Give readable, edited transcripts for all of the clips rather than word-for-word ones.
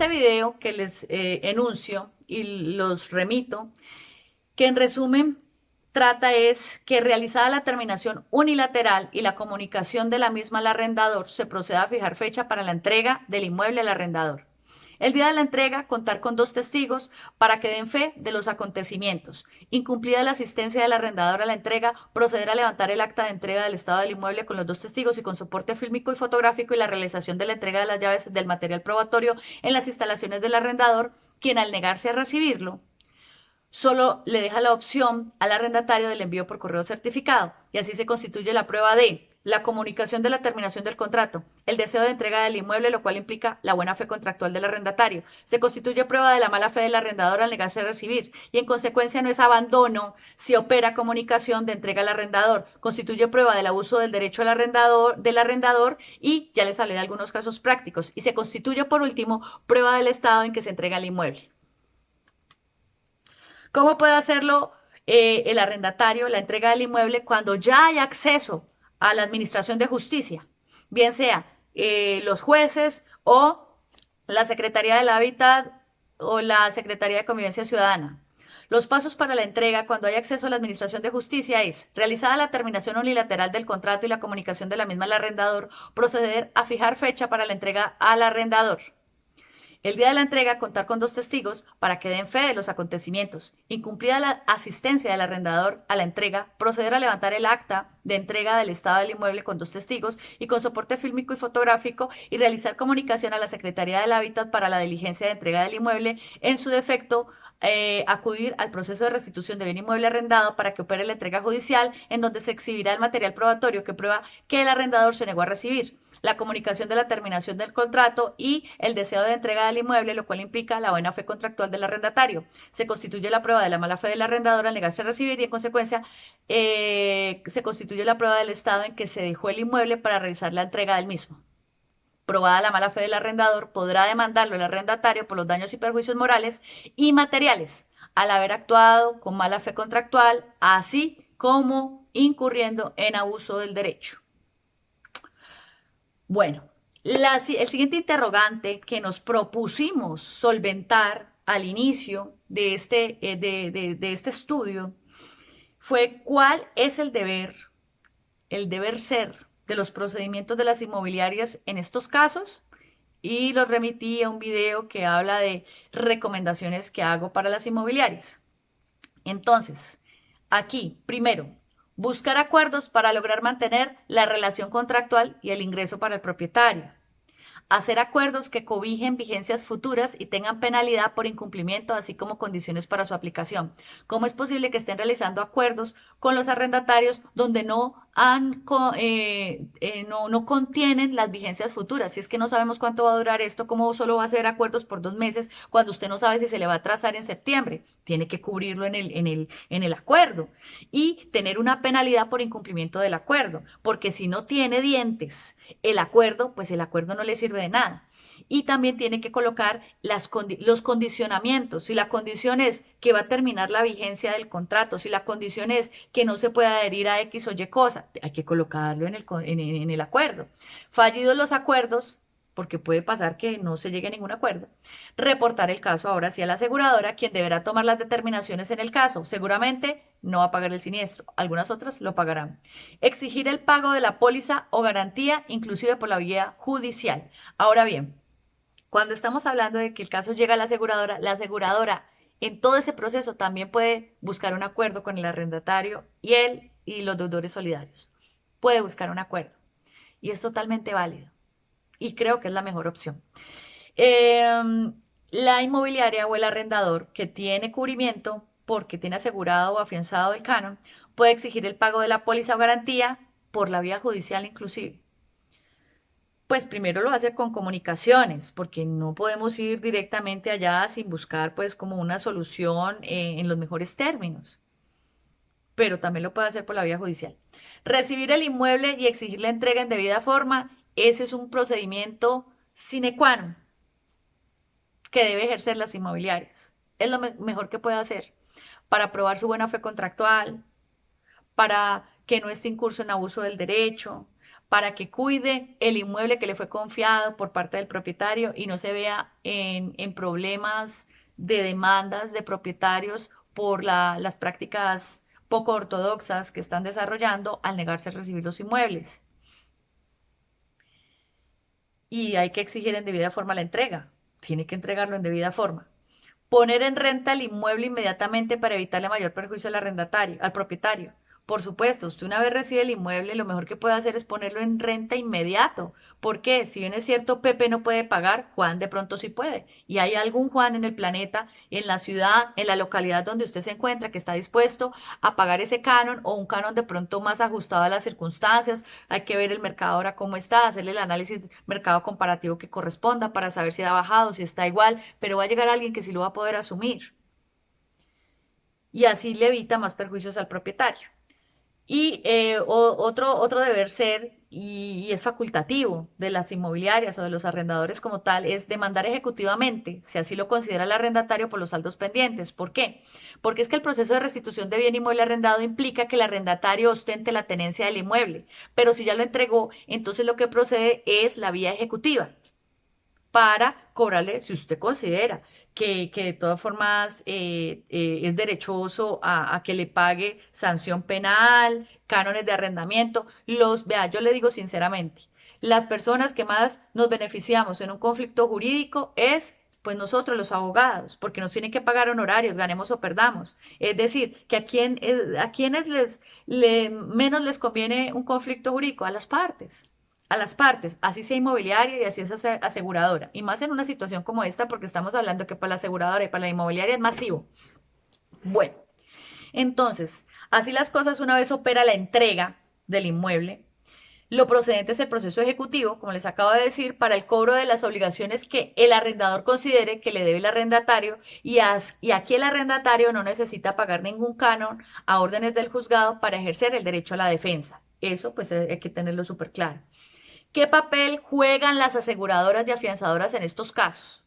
este video que les enuncio y los remito, que en resumen trata es que realizada la terminación unilateral y la comunicación de la misma al arrendador, se proceda a fijar fecha para la entrega del inmueble al arrendador. El día de la entrega, contar con 2 testigos para que den fe de los acontecimientos. Incumplida la asistencia del arrendador a la entrega, proceder a levantar el acta de entrega del estado del inmueble con los 2 testigos y con soporte fílmico y fotográfico y la realización de la entrega de las llaves del material probatorio en las instalaciones del arrendador, quien al negarse a recibirlo, solo le deja la opción al arrendatario del envío por correo certificado y así se constituye la prueba de la comunicación de la terminación del contrato, el deseo de entrega del inmueble, lo cual implica la buena fe contractual del arrendatario. Se constituye prueba de la mala fe del arrendador al negarse a recibir y en consecuencia no es abandono si opera comunicación de entrega al arrendador. Constituye prueba del abuso del derecho del arrendador y ya les hablé de algunos casos prácticos y se constituye por último prueba del estado en que se entrega el inmueble. ¿Cómo puede hacerlo el arrendatario, la entrega del inmueble, cuando ya hay acceso a la administración de justicia? Bien sea los jueces o la Secretaría del Hábitat o la Secretaría de Convivencia Ciudadana. Los pasos para la entrega cuando hay acceso a la Administración de Justicia es, realizada la terminación unilateral del contrato y la comunicación de la misma al arrendador, proceder a fijar fecha para la entrega al arrendador. El día de la entrega, contar con 2 testigos para que den fe de los acontecimientos. Incumplida la asistencia del arrendador a la entrega, proceder a levantar el acta de entrega del estado del inmueble con 2 testigos y con soporte fílmico y fotográfico y realizar comunicación a la Secretaría del Hábitat para la diligencia de entrega del inmueble. En su defecto, acudir al proceso de restitución de bien inmueble arrendado para que opere la entrega judicial, en donde se exhibirá el material probatorio que prueba que el arrendador se negó a recibir, la comunicación de la terminación del contrato y el deseo de entrega del inmueble, lo cual implica la buena fe contractual del arrendatario. Se constituye la prueba de la mala fe del arrendador al negarse a recibir y en consecuencia se constituye la prueba del estado en que se dejó el inmueble para realizar la entrega del mismo. Probada la mala fe del arrendador, podrá demandarlo el arrendatario por los daños y perjuicios morales y materiales al haber actuado con mala fe contractual, así como incurriendo en abuso del derecho. Bueno, el siguiente interrogante que nos propusimos solventar al inicio de este estudio fue cuál es el deber ser de los procedimientos de las inmobiliarias en estos casos y los remití a un video que habla de recomendaciones que hago para las inmobiliarias. Entonces, aquí, primero, buscar acuerdos para lograr mantener la relación contractual y el ingreso para el propietario. Hacer acuerdos que cobijen vigencias futuras y tengan penalidad por incumplimiento, así como condiciones para su aplicación. ¿Cómo es posible que estén realizando acuerdos con los arrendatarios donde no contienen las vigencias futuras? Si es que no sabemos cuánto va a durar esto, ¿cómo solo va a hacer acuerdos por 2 meses cuando usted no sabe si se le va a atrasar en septiembre? Tiene que cubrirlo en el acuerdo y tener una penalidad por incumplimiento del acuerdo, porque si no tiene dientes el acuerdo, pues el acuerdo no le sirve de nada. Y también tiene que colocar los condicionamientos. Si la condición es que va a terminar la vigencia del contrato, si la condición es que no se puede adherir a X o Y cosa, hay que colocarlo en el acuerdo. Fallidos los acuerdos, porque puede pasar que no se llegue a ningún acuerdo, reportar el caso ahora sí a la aseguradora, quien deberá tomar las determinaciones en el caso. Seguramente no va a pagar el siniestro, algunas otras lo pagarán. Exigir el pago de la póliza o garantía, inclusive por la vía judicial. Ahora bien, cuando estamos hablando de que el caso llega a la aseguradora en todo ese proceso también puede buscar un acuerdo con el arrendatario y él y los deudores solidarios. Puede buscar un acuerdo y es totalmente válido y creo que es la mejor opción. La inmobiliaria o el arrendador que tiene cubrimiento porque tiene asegurado o afianzado el canon puede exigir el pago de la póliza o garantía por la vía judicial inclusive. Pues primero lo hace con comunicaciones, porque no podemos ir directamente allá sin buscar pues como una solución en los mejores términos, pero también lo puede hacer por la vía judicial. Recibir el inmueble y exigir la entrega en debida forma, ese es un procedimiento sine qua non que debe ejercer las inmobiliarias. Es lo mejor que puede hacer para probar su buena fe contractual, para que no esté incurso en abuso del derecho, para que cuide el inmueble que le fue confiado por parte del propietario y no se vea en problemas de demandas de propietarios por las prácticas poco ortodoxas que están desarrollando al negarse a recibir los inmuebles. Y hay que exigir en debida forma la entrega. Tiene que entregarlo en debida forma. Poner en renta el inmueble inmediatamente para evitarle mayor perjuicio al arrendatario, al propietario. Por supuesto, usted una vez recibe el inmueble, lo mejor que puede hacer es ponerlo en renta inmediato. ¿Por qué? Si bien es cierto, Pepe no puede pagar, Juan de pronto sí puede. Y hay algún Juan en el planeta, en la ciudad, en la localidad donde usted se encuentra, que está dispuesto a pagar ese canon o un canon de pronto más ajustado a las circunstancias. Hay que ver el mercado ahora cómo está, hacerle el análisis mercado comparativo que corresponda para saber si ha bajado, si está igual, pero va a llegar alguien que sí lo va a poder asumir. Y así le evita más perjuicios al propietario. Y otro deber ser, y es facultativo de las inmobiliarias o de los arrendadores como tal, es demandar ejecutivamente, si así lo considera el arrendatario, por los saldos pendientes. ¿Por qué? Porque es que el proceso de restitución de bien inmueble arrendado implica que el arrendatario ostente la tenencia del inmueble, pero si ya lo entregó, entonces lo que procede es la vía ejecutiva para cobrarle, si usted considera que de todas formas es derechoso a que le pague sanción penal, cánones de arrendamiento. Vea, yo le digo sinceramente, las personas que más nos beneficiamos en un conflicto jurídico es pues nosotros los abogados, porque nos tienen que pagar honorarios, ganemos o perdamos. Es decir, que a quienes menos les conviene un conflicto jurídico, a las partes, así sea inmobiliaria y así es aseguradora. Y más en una situación como esta, porque estamos hablando que para la aseguradora y para la inmobiliaria es masivo. Bueno, entonces, así las cosas, una vez opera la entrega del inmueble, lo procedente es el proceso ejecutivo, como les acabo de decir, para el cobro de las obligaciones que el arrendador considere que le debe el arrendatario y aquí el arrendatario no necesita pagar ningún canon a órdenes del juzgado para ejercer el derecho a la defensa. Eso pues hay que tenerlo súper claro. ¿Qué papel juegan las aseguradoras y afianzadoras en estos casos?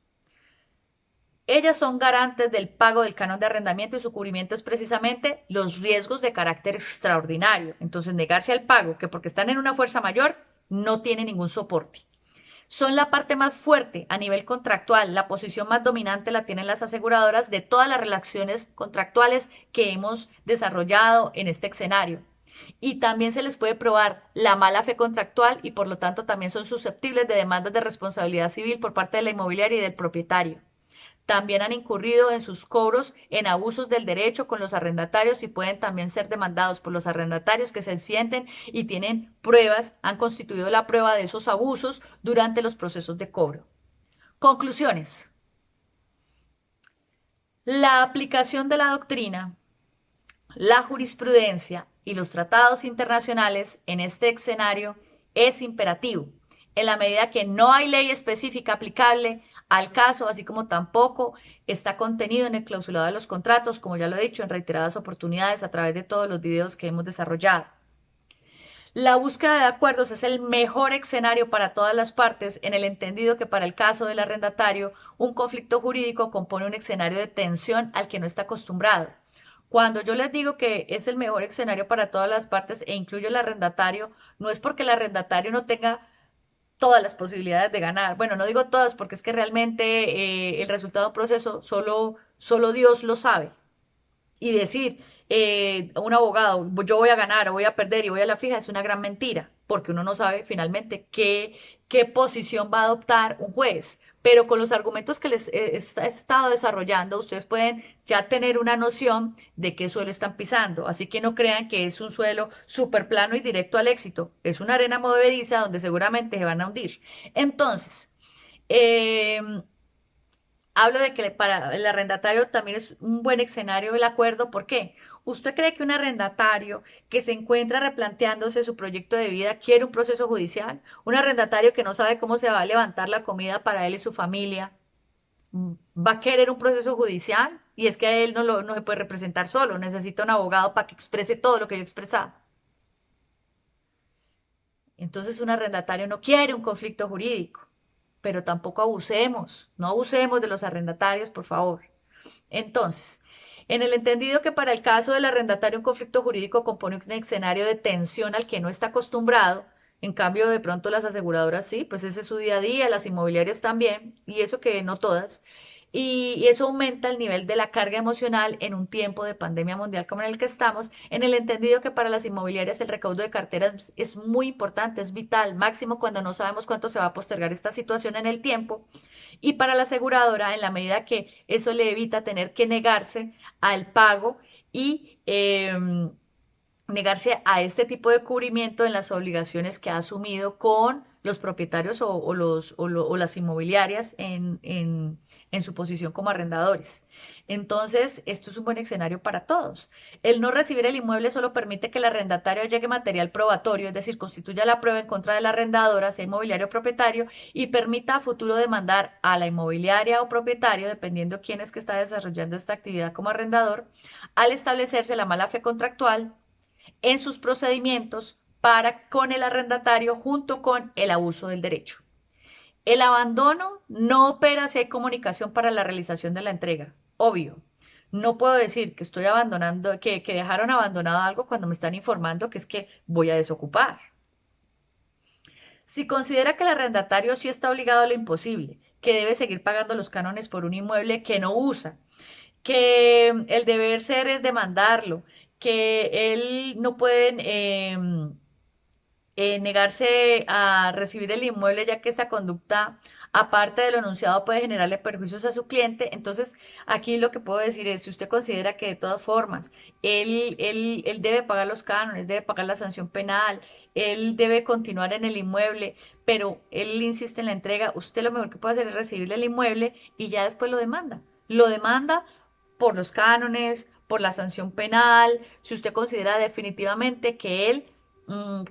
Ellas son garantes del pago del canon de arrendamiento y su cubrimiento es precisamente los riesgos de carácter extraordinario. Entonces, negarse al pago, que porque están en una fuerza mayor, no tiene ningún soporte. Son la parte más fuerte a nivel contractual, la posición más dominante la tienen las aseguradoras de todas las relaciones contractuales que hemos desarrollado en este escenario. Y también se les puede probar la mala fe contractual y por lo tanto también son susceptibles de demandas de responsabilidad civil por parte de la inmobiliaria y del propietario. También han incurrido en sus cobros en abusos del derecho con los arrendatarios y pueden también ser demandados por los arrendatarios que se sienten y tienen pruebas, han constituido la prueba de esos abusos durante los procesos de cobro. Conclusiones. La aplicación de la doctrina, la jurisprudencia y los tratados internacionales en este escenario es imperativo, en la medida que no hay ley específica aplicable al caso, así como tampoco está contenido en el clausulado de los contratos, como ya lo he dicho en reiteradas oportunidades a través de todos los videos que hemos desarrollado. La búsqueda de acuerdos es el mejor escenario para todas las partes, en el entendido que para el caso del arrendatario, un conflicto jurídico compone un escenario de tensión al que no está acostumbrado. Cuando yo les digo que es el mejor escenario para todas las partes e incluyo el arrendatario, no es porque el arrendatario no tenga todas las posibilidades de ganar. Bueno, no digo todas porque es que realmente el resultado del proceso solo Dios lo sabe. Y decir a un abogado, yo voy a ganar o voy a perder y voy a la fija, es una gran mentira, porque uno no sabe finalmente qué posición va a adoptar un juez. Pero con los argumentos que les he estado desarrollando, ustedes pueden ya tener una noción de qué suelo están pisando. Así que no crean que es un suelo súper plano y directo al éxito. Es una arena movediza donde seguramente se van a hundir. Entonces, eh, hablo de que para el arrendatario también es un buen escenario el acuerdo. ¿Por qué? ¿Usted cree que un arrendatario que se encuentra replanteándose su proyecto de vida quiere un proceso judicial? Un arrendatario que no sabe cómo se va a levantar la comida para él y su familia, ¿va a querer un proceso judicial? Y es que a él no se puede representar solo, necesita un abogado para que exprese todo lo que yo he expresado. Entonces un arrendatario no quiere un conflicto jurídico, pero tampoco abusemos, no abusemos de los arrendatarios, por favor. Entonces, en el entendido que para el caso del arrendatario un conflicto jurídico compone un escenario de tensión al que no está acostumbrado, En cambio, de pronto las aseguradoras sí, pues ese es su día a día, las inmobiliarias también, y eso que no todas. Y eso aumenta el nivel de la carga emocional en un tiempo de pandemia mundial como en el que estamos, en el entendido que para las inmobiliarias el recaudo de carteras es muy importante, es vital, máximo cuando no sabemos cuánto se va a postergar esta situación en el tiempo. Y para la aseguradora, en la medida que eso le evita tener que negarse al pago y negarse a este tipo de cubrimiento en las obligaciones que ha asumido con los propietarios o las inmobiliarias en su posición como arrendadores. Entonces, esto es un buen escenario para todos. El no recibir el inmueble solo permite que el arrendatario llegue material probatorio, es decir, constituya la prueba en contra de la arrendadora, sea inmobiliario o propietario, y permita a futuro demandar a la inmobiliaria o propietario, dependiendo quién es que está desarrollando esta actividad como arrendador, al establecerse la mala fe contractual en sus procedimientos para con el arrendatario junto con el abuso del derecho. El abandono no opera si hay comunicación para la realización de la entrega. Obvio. No puedo decir que estoy abandonando, que dejaron abandonado algo cuando me están informando que es que voy a desocupar. Si considera que el arrendatario sí está obligado a lo imposible, que debe seguir pagando los cánones por un inmueble que no usa, que el deber ser es demandarlo, que él no puede negarse a recibir el inmueble ya que esta conducta, aparte de lo enunciado, puede generarle perjuicios a su cliente. Entonces, aquí lo que puedo decir es, si usted considera que de todas formas él debe pagar los cánones, debe pagar la sanción penal, él debe continuar en el inmueble, pero él insiste en la entrega, usted lo mejor que puede hacer es recibirle el inmueble y ya después lo demanda. Lo demanda por los cánones, por la sanción penal, si usted considera definitivamente que él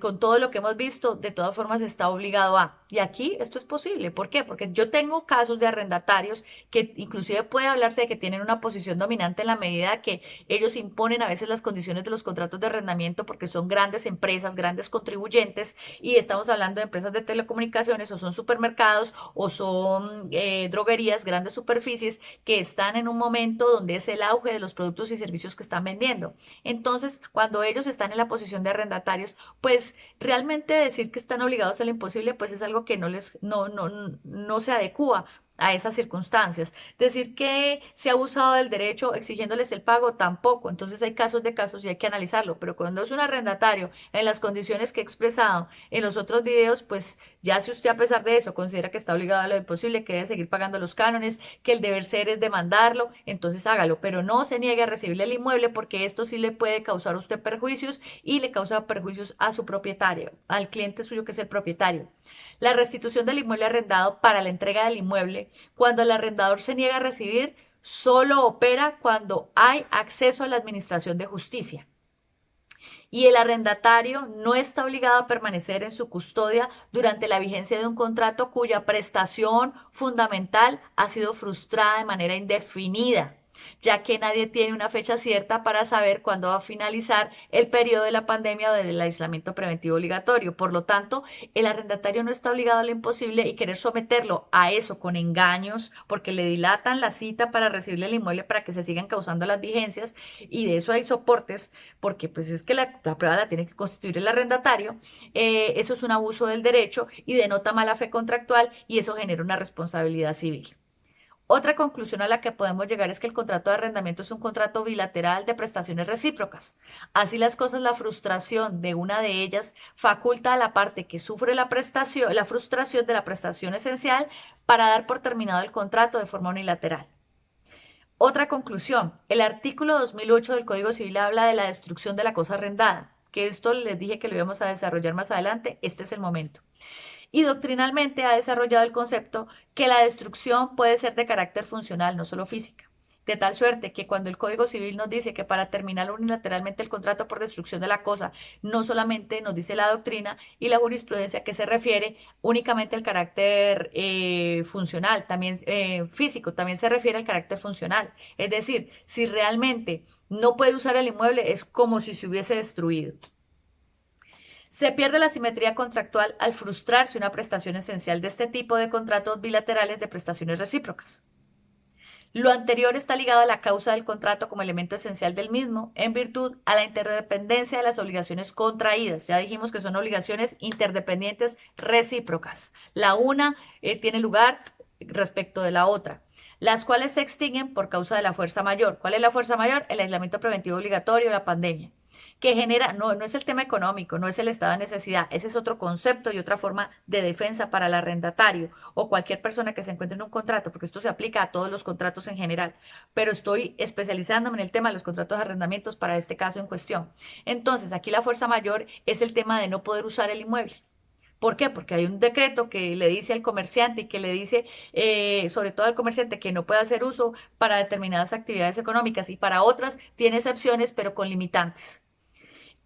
con todo lo que hemos visto, de todas formas está obligado a. Y aquí esto es posible. ¿Por qué? Porque yo tengo casos de arrendatarios que inclusive puede hablarse de que tienen una posición dominante en la medida que ellos imponen a veces las condiciones de los contratos de arrendamiento porque son grandes empresas, grandes contribuyentes y estamos hablando de empresas de telecomunicaciones o son supermercados o son droguerías, grandes superficies que están en un momento donde es el auge de los productos y servicios que están vendiendo. Entonces, cuando ellos están en la posición de arrendatarios, pues realmente decir que están obligados a lo imposible, pues es algo que no se adecua a esas circunstancias. Decir que se ha abusado del derecho exigiéndoles el pago, tampoco. Entonces hay casos de casos y hay que analizarlo. Pero cuando es un arrendatario en las condiciones que he expresado en los otros videos, pues ya si usted a pesar de eso considera que está obligado a lo imposible, que debe seguir pagando los cánones, que el deber ser es demandarlo, entonces hágalo. Pero no se niegue a recibirle el inmueble porque esto sí le puede causar a usted perjuicios y le causa perjuicios a su propietario, al cliente suyo que es el propietario. La restitución del inmueble arrendado para la entrega del inmueble, cuando el arrendador se niega a recibir, solo opera cuando hay acceso a la administración de justicia. Y el arrendatario no está obligado a permanecer en su custodia durante la vigencia de un contrato cuya prestación fundamental ha sido frustrada de manera indefinida, ya que nadie tiene una fecha cierta para saber cuándo va a finalizar el periodo de la pandemia o del aislamiento preventivo obligatorio. Por lo tanto, el arrendatario no está obligado a lo imposible y querer someterlo a eso con engaños, porque le dilatan la cita para recibirle el inmueble para que se sigan causando las vigencias, y de eso hay soportes, porque pues es que la prueba la tiene que constituir el arrendatario. Eso es un abuso del derecho y denota mala fe contractual y eso genera una responsabilidad civil. Otra conclusión a la que podemos llegar es que el contrato de arrendamiento es un contrato bilateral de prestaciones recíprocas. Así las cosas, la frustración de una de ellas faculta a la parte que sufre la prestación, la frustración de la prestación esencial para dar por terminado el contrato de forma unilateral. Otra conclusión, el artículo 2008 del Código Civil habla de la destrucción de la cosa arrendada, que esto les dije que lo íbamos a desarrollar más adelante, este es el momento. Y doctrinalmente ha desarrollado el concepto que la destrucción puede ser de carácter funcional, no solo física. De tal suerte que cuando el Código Civil nos dice que para terminar unilateralmente el contrato por destrucción de la cosa, no solamente nos dice la doctrina y la jurisprudencia que se refiere únicamente al carácter funcional, también físico, también se refiere al carácter funcional. Es decir, si realmente no puede usar el inmueble, es como si se hubiese destruido. Se pierde la simetría contractual al frustrarse una prestación esencial de este tipo de contratos bilaterales de prestaciones recíprocas. Lo anterior está ligado a la causa del contrato como elemento esencial del mismo, en virtud a la interdependencia de las obligaciones contraídas. Ya dijimos que son obligaciones interdependientes recíprocas. La una tiene lugar respecto de la otra, las cuales se extinguen por causa de la fuerza mayor. ¿Cuál es la fuerza mayor? El aislamiento preventivo obligatorio, la pandemia, que genera, no es el tema económico, no es el estado de necesidad, ese es otro concepto y otra forma de defensa para el arrendatario o cualquier persona que se encuentre en un contrato, porque esto se aplica a todos los contratos en general, pero estoy especializándome en el tema de los contratos de arrendamientos para este caso en cuestión. Entonces, aquí la fuerza mayor es el tema de no poder usar el inmueble. ¿Por qué? Porque hay un decreto que le dice al comerciante y que le dice, sobre todo al comerciante, que no puede hacer uso para determinadas actividades económicas y para otras tiene excepciones, pero con limitantes.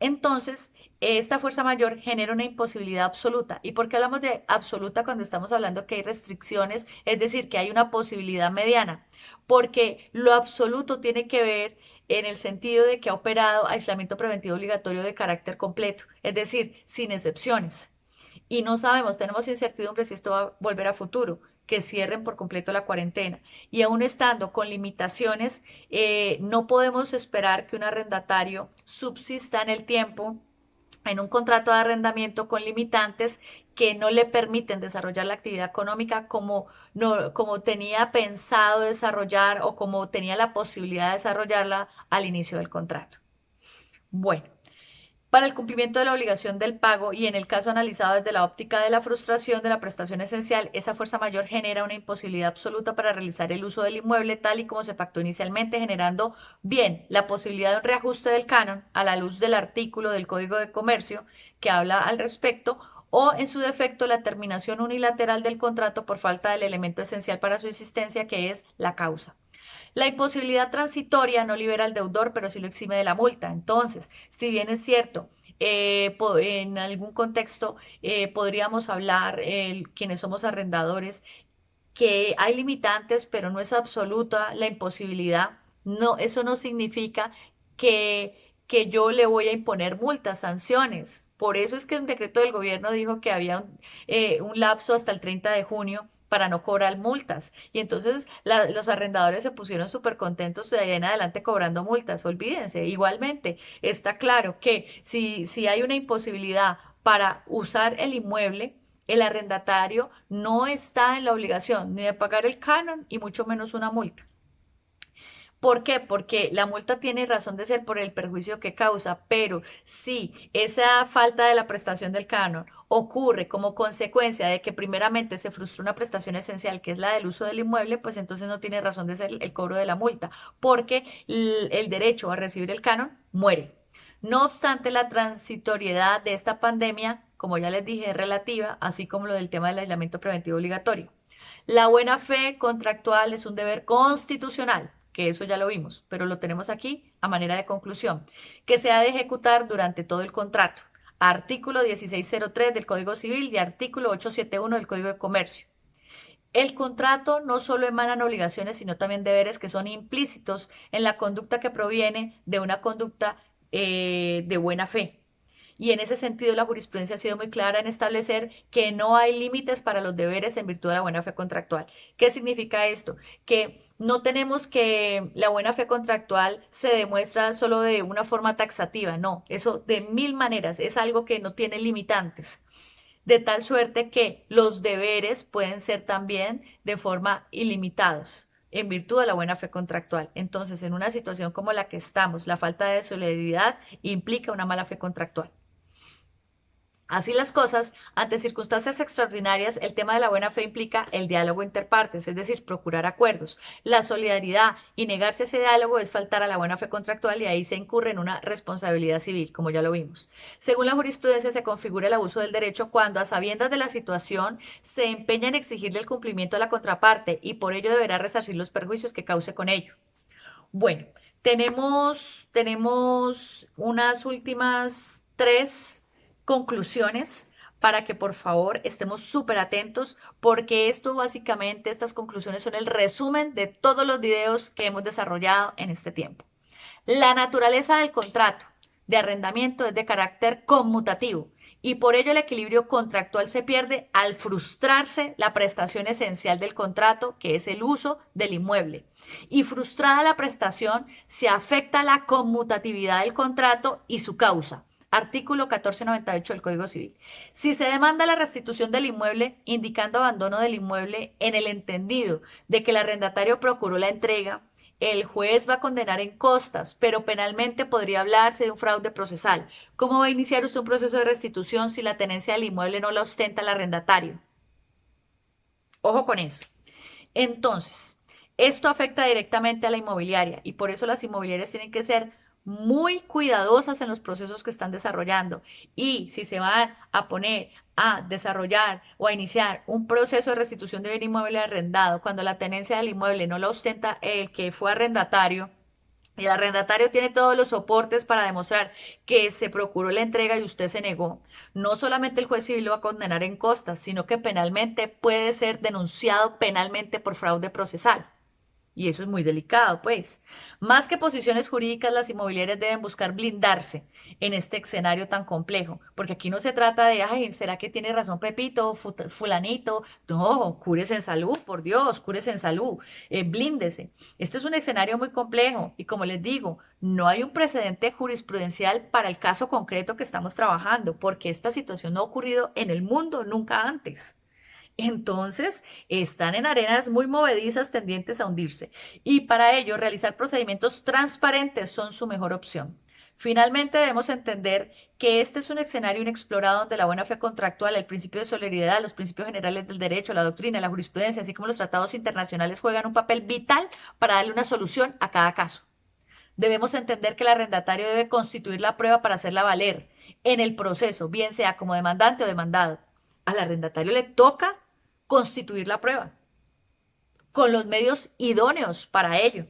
Entonces, esta fuerza mayor genera una imposibilidad absoluta. ¿Y por qué hablamos de absoluta cuando estamos hablando que hay restricciones? Es decir, que hay una posibilidad mediana. Porque lo absoluto tiene que ver en el sentido de que ha operado aislamiento preventivo obligatorio de carácter completo, es decir, sin excepciones. Y no sabemos, tenemos incertidumbre si esto va a volver a futuro, que cierren por completo la cuarentena. Y aún estando con limitaciones, no podemos esperar que un arrendatario subsista en el tiempo en un contrato de arrendamiento con limitantes que no le permiten desarrollar la actividad económica como, no, como tenía pensado desarrollar o como tenía la posibilidad de desarrollarla al inicio del contrato. Bueno, para el cumplimiento de la obligación del pago y en el caso analizado desde la óptica de la frustración de la prestación esencial, esa fuerza mayor genera una imposibilidad absoluta para realizar el uso del inmueble tal y como se pactó inicialmente, generando bien la posibilidad de un reajuste del canon a la luz del artículo del Código de Comercio que habla al respecto, o en su defecto la terminación unilateral del contrato por falta del elemento esencial para su existencia, que es la causa. La imposibilidad transitoria no libera al deudor, pero sí lo exime de la multa. Entonces, si bien es cierto, en algún contexto podríamos hablar, quienes somos arrendadores, que hay limitantes, pero no es absoluta la imposibilidad. No, eso no significa que yo le voy a imponer multas, sanciones. Por eso es que un decreto del gobierno dijo que había un lapso hasta el 30 de junio para no cobrar multas. Y entonces los arrendadores se pusieron súper contentos de ahí en adelante cobrando multas. Olvídense, igualmente, está claro que si hay una imposibilidad para usar el inmueble, el arrendatario no está en la obligación ni de pagar el canon y mucho menos una multa. ¿Por qué? Porque la multa tiene razón de ser por el perjuicio que causa, pero si esa falta de la prestación del canon ocurre como consecuencia de que primeramente se frustró una prestación esencial, que es la del uso del inmueble, pues entonces no tiene razón de ser el cobro de la multa, porque el derecho a recibir el canon muere. No obstante, la transitoriedad de esta pandemia, como ya les dije, es relativa, así como lo del tema del aislamiento preventivo obligatorio. La buena fe contractual es un deber constitucional, que eso ya lo vimos, pero lo tenemos aquí a manera de conclusión, que se ha de ejecutar durante todo el contrato. Artículo 1603 del Código Civil y artículo 871 del Código de Comercio. El contrato no solo emanan obligaciones, sino también deberes que son implícitos en la conducta que proviene de una conducta de buena fe. Y en ese sentido, la jurisprudencia ha sido muy clara en establecer que no hay límites para los deberes en virtud de la buena fe contractual. ¿Qué significa esto? Que no tenemos que la buena fe contractual se demuestra solo de una forma taxativa, no, eso de mil maneras, es algo que no tiene limitantes. De tal suerte que los deberes pueden ser también de forma ilimitados en virtud de la buena fe contractual. Entonces, en una situación como la que estamos, la falta de solidaridad implica una mala fe contractual. Así las cosas, ante circunstancias extraordinarias, el tema de la buena fe implica el diálogo interpartes, es decir, procurar acuerdos. La solidaridad y negarse a ese diálogo es faltar a la buena fe contractual y ahí se incurre en una responsabilidad civil, como ya lo vimos. Según la jurisprudencia, se configura el abuso del derecho cuando, a sabiendas de la situación, se empeña en exigirle el cumplimiento a la contraparte y por ello deberá resarcir los perjuicios que cause con ello. Bueno, tenemos unas últimas tres conclusiones para que por favor estemos súper atentos porque esto básicamente, estas conclusiones son el resumen de todos los videos que hemos desarrollado en este tiempo. La naturaleza del contrato de arrendamiento es de carácter conmutativo y por ello el equilibrio contractual se pierde al frustrarse la prestación esencial del contrato, que es el uso del inmueble. Y frustrada la prestación, se afecta la conmutatividad del contrato y su causa. Artículo 1498 del Código Civil. Si se demanda la restitución del inmueble, indicando abandono del inmueble en el entendido de que el arrendatario procuró la entrega, el juez va a condenar en costas, pero penalmente podría hablarse de un fraude procesal. ¿Cómo va a iniciar usted un proceso de restitución si la tenencia del inmueble no la ostenta el arrendatario? Ojo con eso. Entonces, esto afecta directamente a la inmobiliaria y por eso las inmobiliarias tienen que ser muy cuidadosas en los procesos que están desarrollando. Y si se van a poner a desarrollar o a iniciar un proceso de restitución de bien inmueble arrendado cuando la tenencia del inmueble no la ostenta el que fue arrendatario, y el arrendatario tiene todos los soportes para demostrar que se procuró la entrega y usted se negó, no solamente el juez civil lo va a condenar en costas, sino que penalmente puede ser denunciado penalmente por fraude procesal. Y eso es muy delicado, pues. Más que posiciones jurídicas, las inmobiliarias deben buscar blindarse en este escenario tan complejo, porque aquí no se trata de, ay, ¿será que tiene razón Pepito, fulanito? No, cúrese en salud, por Dios, cúrese en salud, blíndese. Esto es un escenario muy complejo y como les digo, no hay un precedente jurisprudencial para el caso concreto que estamos trabajando, porque esta situación no ha ocurrido en el mundo nunca antes. Entonces, están en arenas muy movedizas tendientes a hundirse y para ello realizar procedimientos transparentes son su mejor opción. Finalmente, debemos entender que este es un escenario inexplorado donde la buena fe contractual, el principio de solidaridad, los principios generales del derecho, la doctrina, la jurisprudencia, así como los tratados internacionales juegan un papel vital para darle una solución a cada caso. Debemos entender que el arrendatario debe constituir la prueba para hacerla valer en el proceso, bien sea como demandante o demandado. Al arrendatario le toca constituir la prueba con los medios idóneos para ello.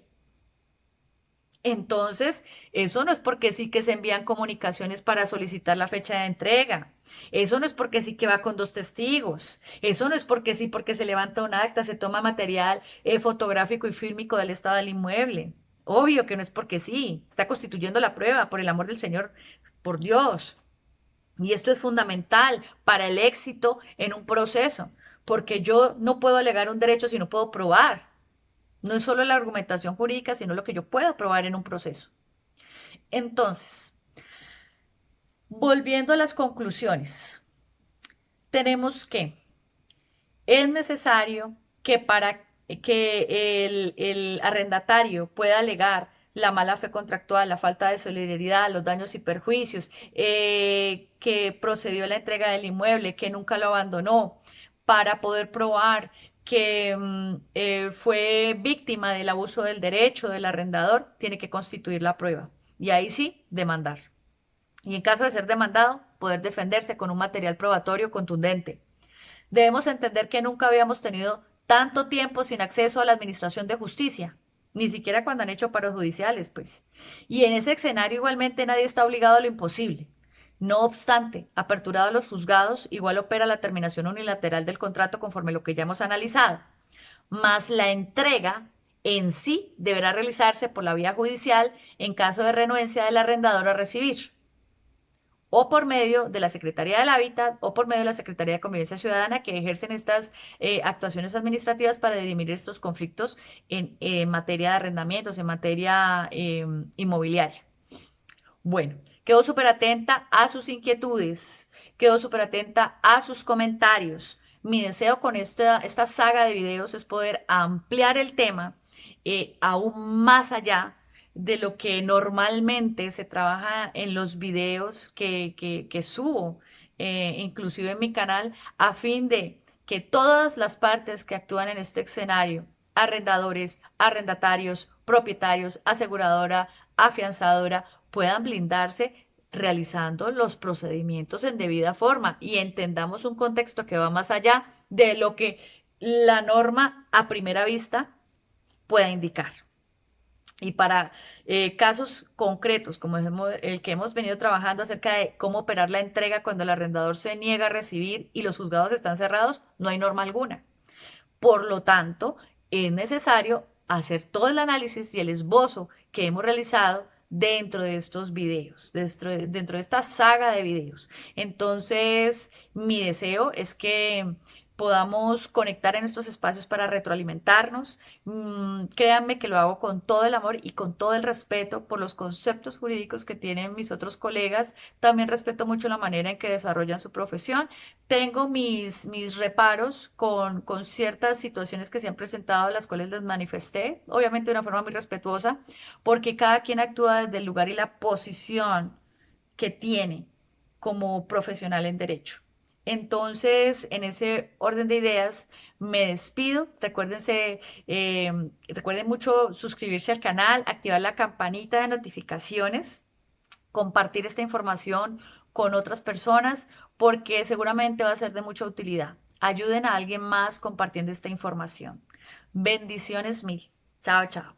Entonces, eso no es porque sí que se envían comunicaciones para solicitar la fecha de entrega. Eso no es porque sí que va con dos testigos. Eso no es porque sí, porque se levanta un acta, se toma material fotográfico y fílmico del estado del inmueble. Obvio que no es porque sí. Está constituyendo la prueba, por el amor del Señor, por Dios. Y esto es fundamental para el éxito en un proceso, porque yo no puedo alegar un derecho si no puedo probar. No es solo la argumentación jurídica, sino lo que yo puedo probar en un proceso. Entonces, volviendo a las conclusiones, tenemos que es necesario que para que el arrendatario pueda alegar la mala fe contractual, la falta de solidaridad, los daños y perjuicios, que procedió a la entrega del inmueble, que nunca lo abandonó, para poder probar que fue víctima del abuso del derecho del arrendador, tiene que constituir la prueba. Y ahí sí, demandar. Y en caso de ser demandado, poder defenderse con un material probatorio contundente. Debemos entender que nunca habíamos tenido tanto tiempo sin acceso a la administración de justicia, ni siquiera cuando han hecho paros judiciales, pues. Y en ese escenario igualmente nadie está obligado a lo imposible. No obstante, aperturado a los juzgados, igual opera la terminación unilateral del contrato conforme lo que ya hemos analizado. Mas la entrega en sí deberá realizarse por la vía judicial en caso de renuencia del arrendador a recibir, o por medio de la Secretaría del Hábitat o por medio de la Secretaría de Convivencia Ciudadana que ejercen estas actuaciones administrativas para dirimir estos conflictos en materia de arrendamientos, en materia inmobiliaria. Bueno, quedo súper atenta a sus inquietudes, quedo súper atenta a sus comentarios. Mi deseo con esta saga de videos es poder ampliar el tema aún más allá de lo que normalmente se trabaja en los videos que subo, inclusive en mi canal, a fin de que todas las partes que actúan en este escenario, arrendadores, arrendatarios, propietarios, aseguradora, afianzadora, puedan blindarse realizando los procedimientos en debida forma y entendamos un contexto que va más allá de lo que la norma a primera vista pueda indicar. Y para casos concretos, como el que hemos venido trabajando acerca de cómo operar la entrega cuando el arrendador se niega a recibir y los juzgados están cerrados, no hay norma alguna. Por lo tanto, es necesario hacer todo el análisis y el esbozo que hemos realizado dentro de estos videos, dentro de esta saga de videos. Entonces, mi deseo es que podamos conectar en estos espacios para retroalimentarnos. Créanme que lo hago con todo el amor y con todo el respeto por los conceptos jurídicos que tienen mis otros colegas. También respeto mucho la manera en que desarrollan su profesión. Tengo mis reparos con ciertas situaciones que se han presentado, las cuales les manifesté, obviamente de una forma muy respetuosa, porque cada quien actúa desde el lugar y la posición que tiene como profesional en derecho. Entonces, en ese orden de ideas, me despido. Recuerden mucho suscribirse al canal, activar la campanita de notificaciones, compartir esta información con otras personas, porque seguramente va a ser de mucha utilidad. Ayuden a alguien más compartiendo esta información. Bendiciones mil. Chao, chao.